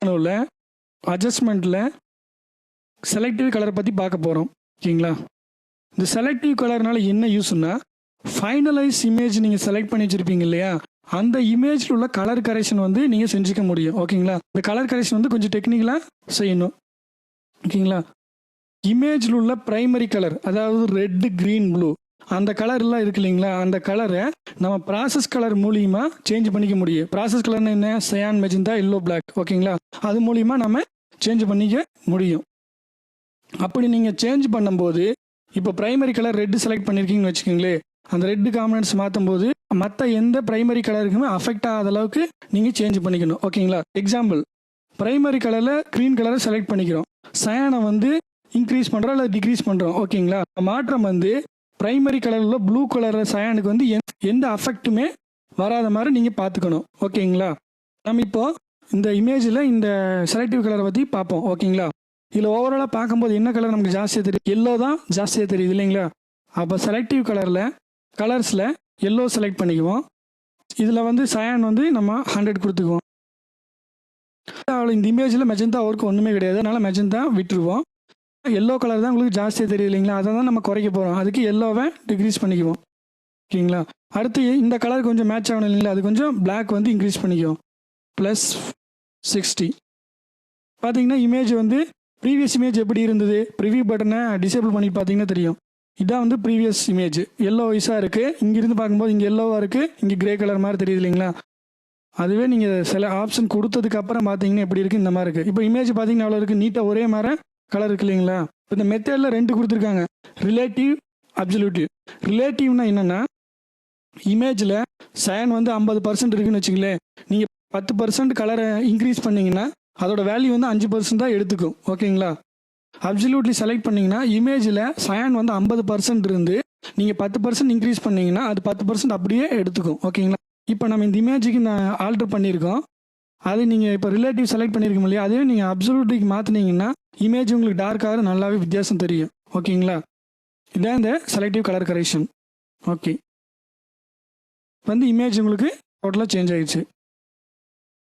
உள்ள அட்ஜஸ்ட்மெண்ட்டில் செலக்டிவ் கலரை பற்றி பார்க்க போகிறோம். ஓகேங்களா? இந்த செலக்டிவ் கலர்னால என்ன யூஸ்னா, ஃபைனலைஸ் இமேஜ் நீங்கள் செலக்ட் பண்ணி வச்சுருப்பீங்க இல்லையா, அந்த இமேஜில் உள்ள கலர் கரெக்ஷன் வந்து நீங்கள் செஞ்சுக்க முடியும். ஓகேங்களா? இந்த கலர் கரெக்ஷன் வந்து கொஞ்சம் டெக்னிக்கலாக செய்யணும். ஓகேங்களா? இமேஜில் உள்ள ப்ரைமரி கலர், அதாவது ரெட்டு, க்ரீன், ப்ளூ, அந்த கலர்லாம் இருக்கு இல்லைங்களா, அந்த கலரை நம்ம ப்ராசஸ் கலர் மூலியமாக சேஞ்ச் பண்ணிக்க முடியும். ப்ராசஸ் கலர்னு என்ன? Cyan, magenta, yellow, black. ஓகேங்களா? அது மூலிமா நம்ம சேஞ்ச் பண்ணிக்க முடியும். அப்படி நீங்கள் சேஞ்ச் பண்ணும்போது, இப்போ ப்ரைமரி கலர் ரெட்டு செலக்ட் பண்ணியிருக்கீங்கன்னு வச்சுக்கோங்களே, அந்த ரெட்டு காம்பனன்ட்ஸ் மாற்றும் போது மற்ற எந்த ப்ரைமரி கலருக்குமே அஃபெக்ட் ஆகாத அளவுக்கு நீங்கள் சேஞ்ச் பண்ணிக்கணும். ஓகேங்களா? எக்ஸாம்பிள், ப்ரைமரி கலரில் க்ரீன் கலரை செலக்ட் பண்ணிக்கிறோம், சயானை வந்து இன்க்ரீஸ் பண்ணுறோம் இல்லை டிக்ரீஸ் பண்ணுறோம். ஓகேங்களா? மாற்றம் வந்து ப்ரைமரி கலரில் ப்ளூ கலரில் சயானுக்கு வந்து எந்த அஃபெக்ட்டுமே வராத மாதிரி நீங்கள் பார்த்துக்கணும். ஓகேங்களா? நம்ம இப்போது இந்த இமேஜில் இந்த செலக்டிவ் கலரை பற்றி பார்ப்போம். ஓகேங்களா? இதில் ஓவராலாக பார்க்கும்போது என்ன கலர் நமக்கு ஜாஸ்தியாக தெரியும்? எல்லோ தான் ஜாஸ்தியாக தெரியுது இல்லைங்களா? அப்போ செலக்டிவ் கலர்ஸில் எல்லோ செலக்ட் பண்ணிக்குவோம். இதில் வந்து சயான் வந்து நம்ம 100 கொடுத்துக்குவோம். இந்த இமேஜில் மெஜந்தா ஒர்க் ஒன்றுமே கிடையாது, அதனால் மெஜந்தா விட்டுருவோம். எல்லோ கலர் தான் உங்களுக்கு ஜாஸ்தியாக தெரியும் இல்லைங்களா, அதை தான் நம்ம குறைக்க போகிறோம். அதுக்கு எல்லோவை டிக்ரீஸ் பண்ணிக்குவோம். ஓகேங்களா? அடுத்து இந்த கலர் கொஞ்சம் மேட்ச் ஆகணும் இல்லைங்களா, அது கொஞ்சம் பிளாக் வந்து இன்க்ரீஸ் பண்ணிக்குவோம். +60. பார்த்தீங்கன்னா இமேஜ் வந்து ப்ரீவியஸ் இமேஜ் எப்படி இருந்தது, ப்ரிவியூ பட்டனை டிசேபிள் பண்ணி பார்த்தீங்கன்னா தெரியும். இதான் வந்து ப்ரீவியஸ் இமேஜ், எல்லோ வைஸாக இருக்குது. இங்கிருந்து பார்க்கும்போது இங்கே எல்லோவாக இருக்குது, இங்கே கிரே கலர் மாதிரி தெரியுது இல்லைங்களா. அதுவே நீங்கள் சில ஆப்ஷன் கொடுத்ததுக்கு அப்புறம் பார்த்தீங்கன்னா எப்படி இருக்குது, இந்த மாதிரி இருக்குது. இப்போ இமேஜ் பார்த்தீங்கன்னா அவ்வளோ இருக்குது, நீட்டாக ஒரே மாதிரி கலர் இருக்கு இல்லைங்களா. இப்போ இந்த மெத்தடில் 2 கொடுத்துருக்காங்க, ரிலேட்டிவ், அப்சல்யூட்டிவ். ரிலேட்டிவ்னா என்னென்னா, இமேஜில் சயான் வந்து 50% இருக்குன்னு வச்சுங்களேன், நீங்கள் 10% கலரை இன்க்ரீஸ் பண்ணிங்கன்னா அதோட வேல்யூ வந்து 5% தான் எடுத்துக்கும். ஓகேங்களா? அப்சல்யூட்லி செலக்ட் பண்ணிங்கன்னா இமேஜில் சயான் வந்து 50% இருந்து நீங்கள் 10% இன்க்ரீஸ் பண்ணிங்கன்னா அது 10% அப்படியே எடுத்துக்கும். ஓகேங்களா? இப்போ நம்ம இந்த இமேஜுக்கு நான் ஆல்டர் பண்ணியிருக்கோம், அது நீங்கள் இப்போ ரிலேட்டிவ் செலக்ட் பண்ணியிருக்கோம் இல்லையா, அதே நீங்கள் அப்சல்யூட்டிக்கு மாற்றினீங்கன்னா இமேஜ் உங்களுக்கு டார்க்காக நல்லாவே வித்தியாசம் தெரியும். ஓகேங்களா? இதான் இந்த செலக்டிவ் கலர் கரெக்ஷன். ஓகே, வந்து இமேஜ் உங்களுக்கு டோட்டலாக சேஞ்ச் ஆகிடுச்சு.